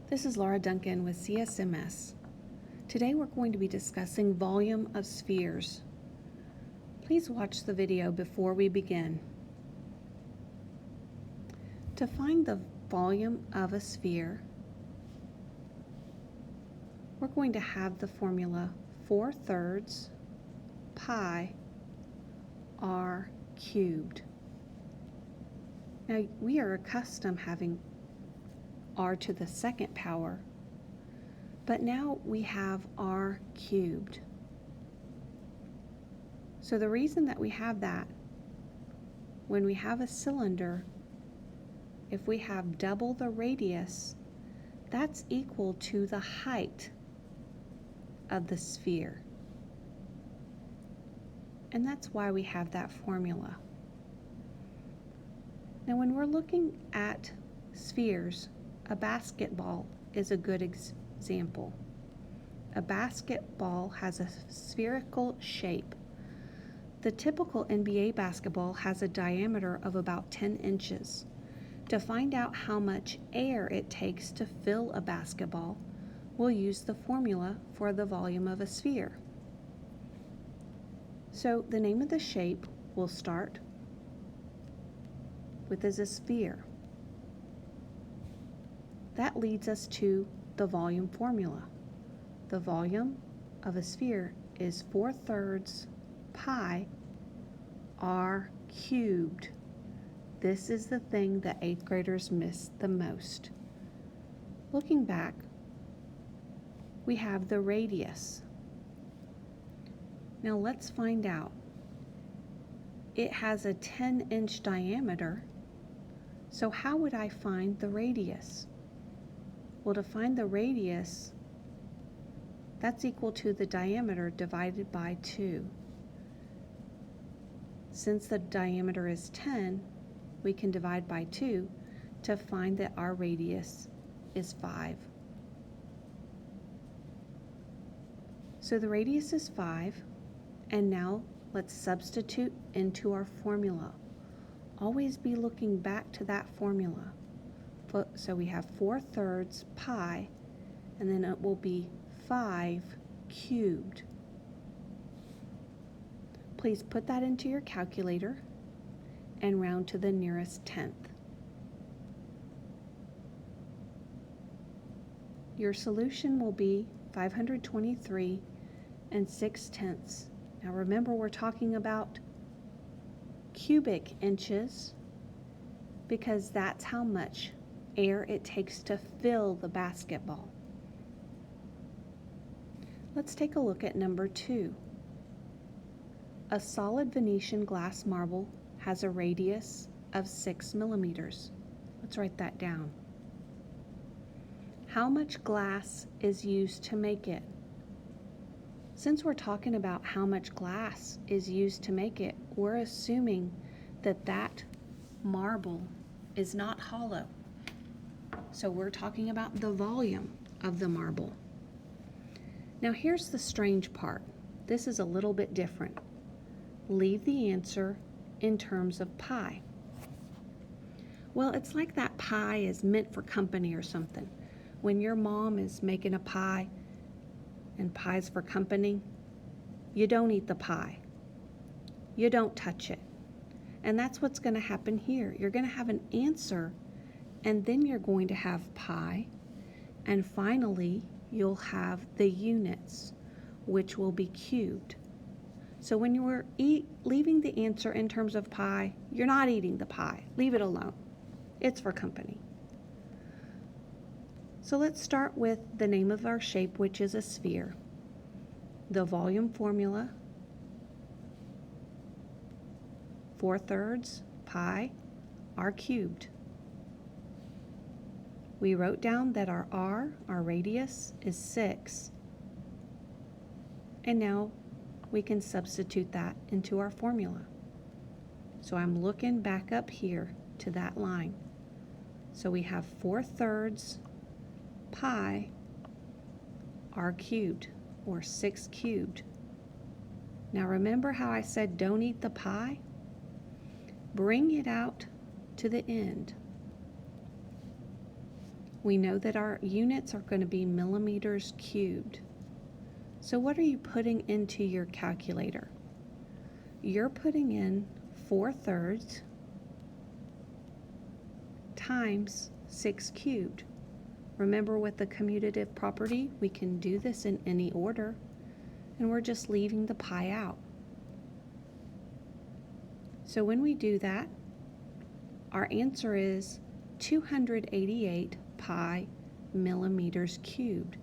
This is Laura Duncan with CSMS. Today we're going to be discussing volume of spheres. Please watch the video before we begin. To find the volume of a sphere, we're going to have the formula 4/3 pi r cubed. Now we are accustomed having r to the second power, but now we have r cubed. So the reason that we have that, when we have a cylinder, if we have double the radius, that's equal to the height of the sphere. And that's why we have that formula. Now when we're looking at spheres, a basketball is a good example. A basketball has a spherical shape. The typical NBA basketball has a diameter of about 10 inches. To find out how much air it takes to fill a basketball, we'll use the formula for the volume of a sphere. So the name of the shape will start with is a sphere. That leads us to the volume formula. The volume of a sphere is 4/3 pi r cubed. This is the thing that 8th graders miss the most. Looking back, we have the radius. Now let's find out. It has a 10-inch diameter, so how would I find the radius? Well, to find the radius, that's equal to the diameter divided by 2. Since the diameter is 10, we can divide by 2 to find that our radius is 5. So the radius is 5, and now let's substitute into our formula. Always be looking back to that formula. So we have 4/3 pi, and then it will be 5 cubed. Please put that into your calculator and round to the nearest tenth. Your solution will be 523 6/10. Now remember, we're talking about cubic inches because that's how much air it takes to fill the basketball. Let's take a look at number 2. A solid Venetian glass marble has a radius of 6 millimeters. Let's write that down. How much glass is used to make it? Since we're talking about how much glass is used to make it, we're assuming that that marble is not hollow. So we're talking about the volume of the marble. Now here's the strange part. This is a little bit different. Leave the answer in terms of pi. Well, it's like that pie is meant for company or something. When your mom is making a pie and pie's for company, you don't eat the pie. You don't touch it. And that's what's going to happen here. You're going to have an answer, and then you're going to have pi, and finally you'll have the units, which will be cubed. So when you are leaving the answer in terms of pi, you're not eating the pie. Leave it alone. It's for company. So let's start with the name of our shape, which is a sphere. The volume formula, 4/3 pi r cubed. We wrote down that our radius, is 6. And now we can substitute that into our formula. So I'm looking back up here to that line. So we have 4/3 pi r cubed, or 6 cubed. Now remember how I said don't eat the pie? Bring it out to the end. We know that our units are going to be millimeters cubed. So what are you putting into your calculator? You're putting in 4/3 times 6 cubed. Remember, with the commutative property, we can do this in any order, and we're just leaving the pi out. So when we do that, our answer is 288 pi millimeters cubed.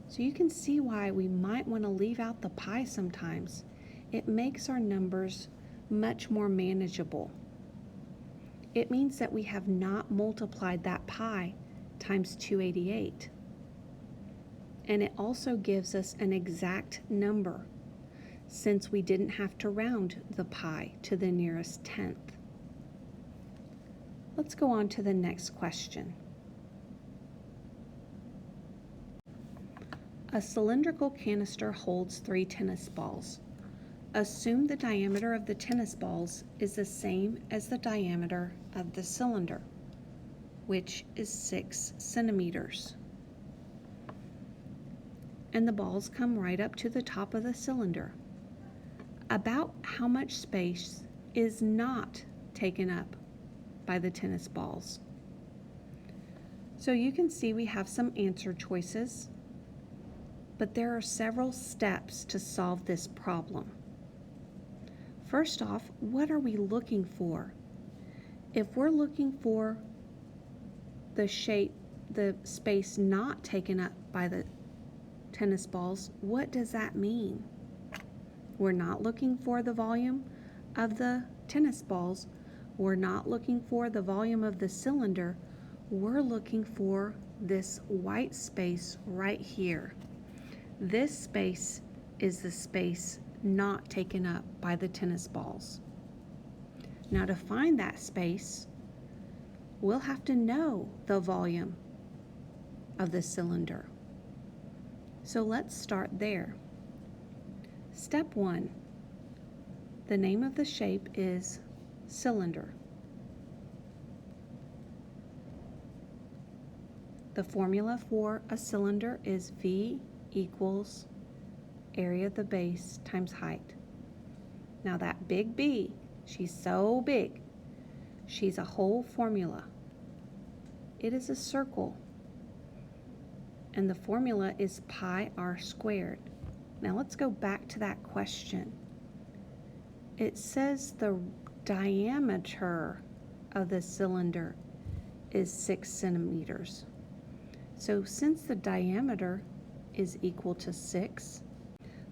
So you can see why we might want to leave out the pi sometimes. It makes our numbers much more manageable. It means that we have not multiplied that pi times 288. And it also gives us an exact number, since we didn't have to round the pi to the nearest tenth. Let's go on to the next question. A cylindrical canister holds 3 tennis balls. Assume the diameter of the tennis balls is the same as the diameter of the cylinder, which is 6 centimeters. And the balls come right up to the top of the cylinder. About how much space is not taken up by the tennis balls? So you can see we have some answer choices, but there are several steps to solve this problem. First off, what are we looking for? If we're looking for the space not taken up by the tennis balls, what does that mean? We're not looking for the volume of the tennis balls. We're not looking for the volume of the cylinder. We're looking for this white space right here. This space is the space not taken up by the tennis balls. Now, to find that space, we'll have to know the volume of the cylinder. So let's start there. Step 1. The name of the shape is cylinder. The formula for a cylinder is V equals area of the base times height. Now that big B, she's so big, she's a whole formula. It is a circle, and the formula is pi r squared. Now let's go back to that question. It says the diameter of the cylinder is 6 centimeters. So since the diameter is equal to 6,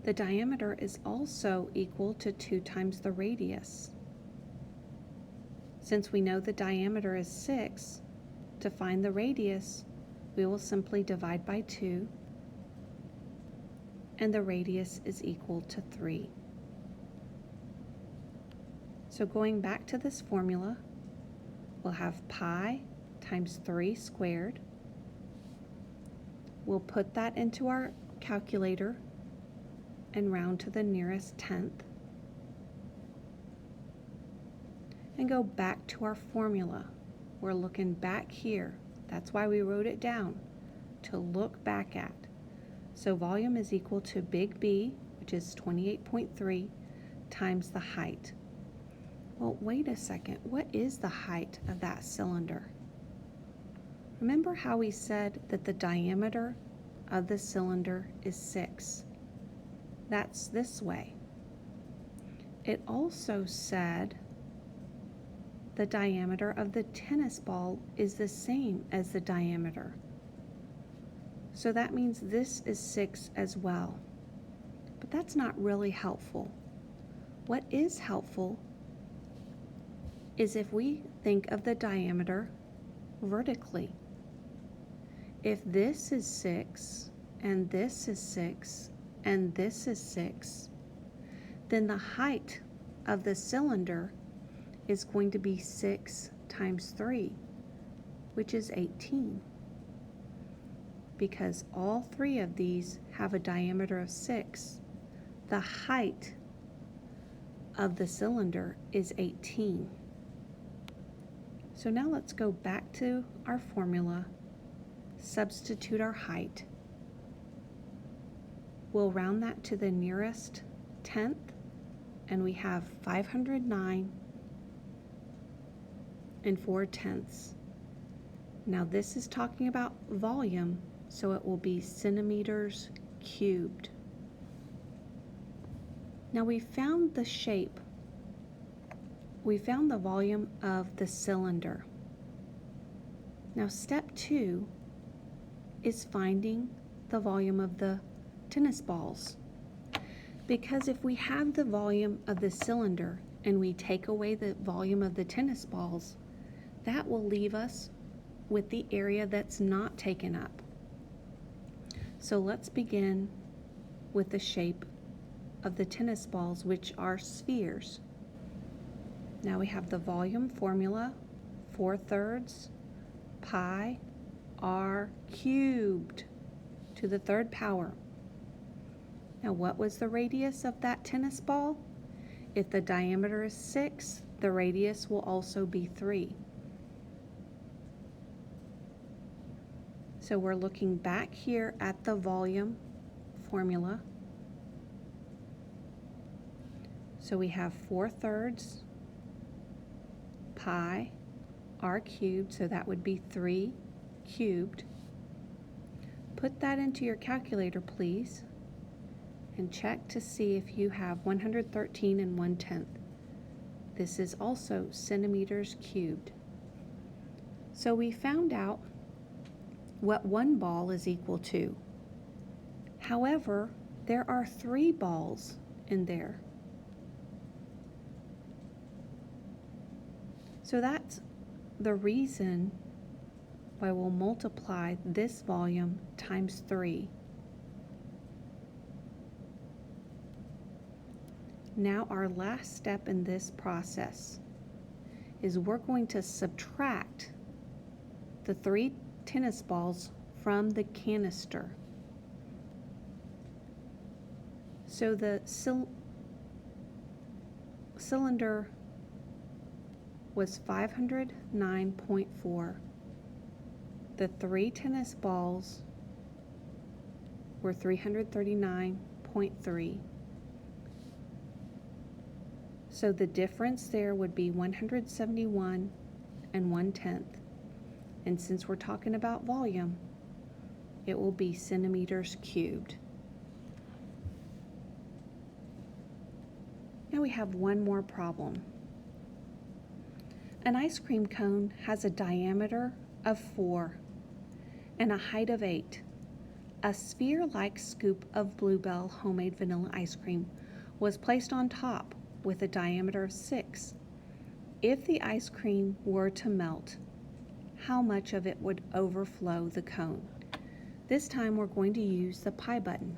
the diameter is also equal to 2 times the radius. Since we know the diameter is 6, to find the radius, we will simply divide by 2, and the radius is equal to 3. So going back to this formula, we'll have pi times 3 squared. We'll put that into our calculator and round to the nearest tenth. And go back to our formula. We're looking back here. That's why we wrote it down, to look back at. So volume is equal to big B, which is 28.3, times the height. Well, wait a second. What is the height of that cylinder? Remember how we said that the diameter of the cylinder is 6? That's this way. It also said the diameter of the tennis ball is the same as the diameter. So that means this is 6 as well. But that's not really helpful. What is helpful is if we think of the diameter vertically. If this is 6, and this is 6, and this is 6, then the height of the cylinder is going to be 6 times 3, which is 18. Because all 3 of these have a diameter of 6, the height of the cylinder is 18. So now let's go back to our formula substitute our height. We'll round that to the nearest tenth, and we have 509 and 4/10. Now this is talking about volume, so it will be centimeters cubed. Now we found the shape. We found the volume of the cylinder. Now step 2 is finding the volume of the tennis balls. Because if we have the volume of the cylinder and we take away the volume of the tennis balls, that will leave us with the area that's not taken up. So let's begin with the shape of the tennis balls, which are spheres. Now we have the volume formula, 4/3 pi r cubed to the third power. Now what was the radius of that tennis ball? If the diameter is 6, the radius will also be 3. So we're looking back here at the volume formula. So we have 4/3 pi r cubed, so that would be 3 cubed. Put that into your calculator, please, and check to see if you have 113 and 1/10. This is also centimeters cubed. So we found out what one ball is equal to. However, there are 3 balls in there. So that's the reason why we'll multiply this volume times 3. Now our last step in this process is we're going to subtract the 3 tennis balls from the canister. So the cylinder was 509.4. The 3 tennis balls were 339.3. So the difference there would be 171 and 1/10. And since we're talking about volume, it will be centimeters cubed. Now we have one more problem. An ice cream cone has a diameter of 4 and a height of 8. A sphere-like scoop of Bluebell homemade vanilla ice cream was placed on top with a diameter of 6. If the ice cream were to melt, how much of it would overflow the cone? This time we're going to use the pi button.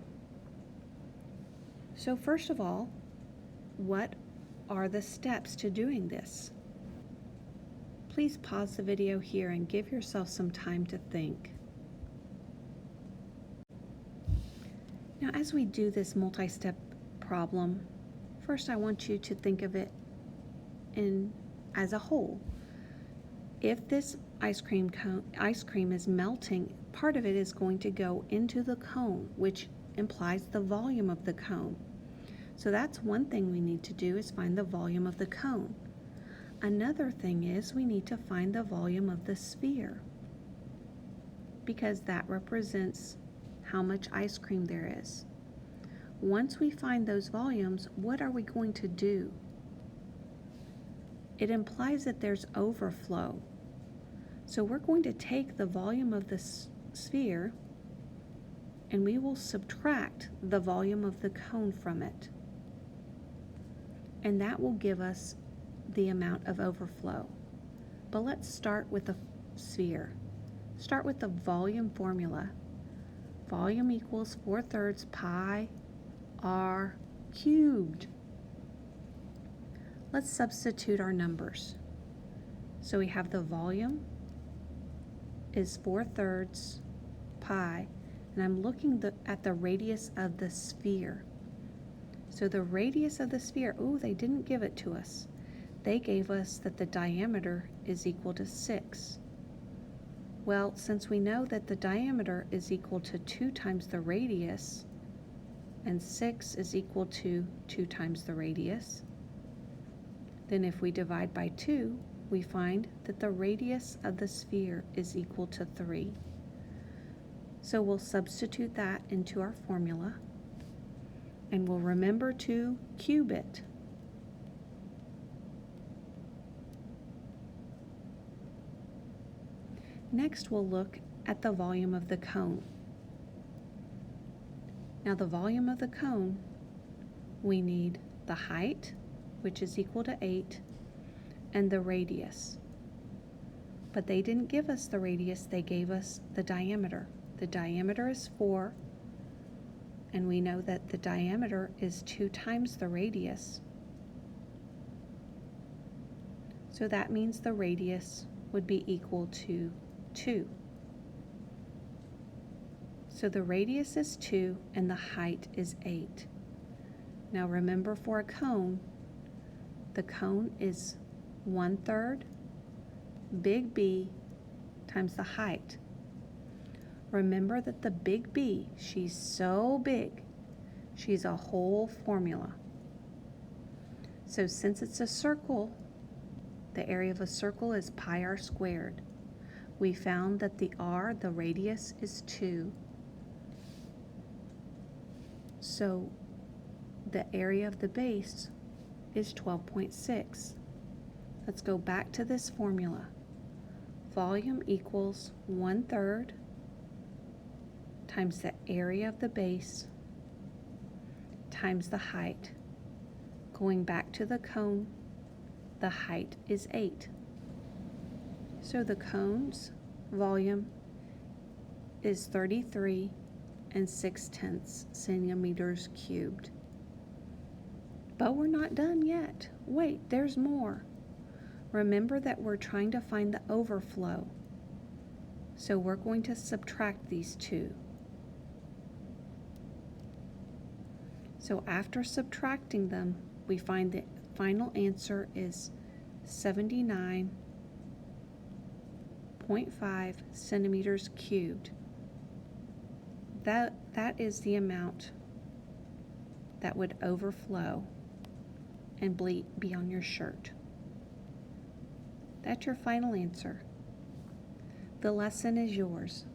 So first of all, what are the steps to doing this? Please pause the video here and give yourself some time to think. Now, as we do this multi-step problem, first I want you to think of it as a whole. If this ice cream is melting, part of it is going to go into the cone, which implies the volume of the cone. So that's one thing we need to do, is find the volume of the cone. Another thing is we need to find the volume of the sphere, because that represents how much ice cream there is. Once we find those volumes, what are we going to do? It implies that there's overflow. So we're going to take the volume of the sphere and we will subtract the volume of the cone from it. And that will give us the amount of overflow. But let's start with the sphere. Start with the volume formula. Volume equals 4/3 pi r cubed. Let's substitute our numbers. So we have the volume is 4/3 pi, and I'm looking at the radius of the sphere. So the radius of the sphere, they didn't give it to us. They gave us that the diameter is equal to 6. Well, since we know that the diameter is equal to 2 times the radius, and 6 is equal to 2 times the radius, then if we divide by 2, we find that the radius of the sphere is equal to 3. So we'll substitute that into our formula, and we'll remember to cube it. Next, we'll look at the volume of the cone. Now, the volume of the cone, we need the height, which is equal to 8, and the radius. But they didn't give us the radius, they gave us the diameter. The diameter is 4, and we know that the diameter is 2 times the radius. So that means the radius would be equal to 2. So the radius is 2 and the height is 8. Now remember, for a cone, the cone is 1/3 big B times the height. Remember that the big B, she's so big, she's a whole formula. So since it's a circle, the area of a circle is pi r squared. We found that the r, the radius, is 2. So the area of the base is 12.6. Let's go back to this formula. Volume equals 1/3 times the area of the base times the height. Going back to the cone, the height is 8. So the cone's volume is 33 6/10 centimeters cubed. But we're not done yet. Wait, there's more. Remember that we're trying to find the overflow. So we're going to subtract these two. So after subtracting them, we find the final answer is 79.5 centimeters cubed. That is the amount that would overflow and be on your shirt. That's your final answer. The lesson is yours.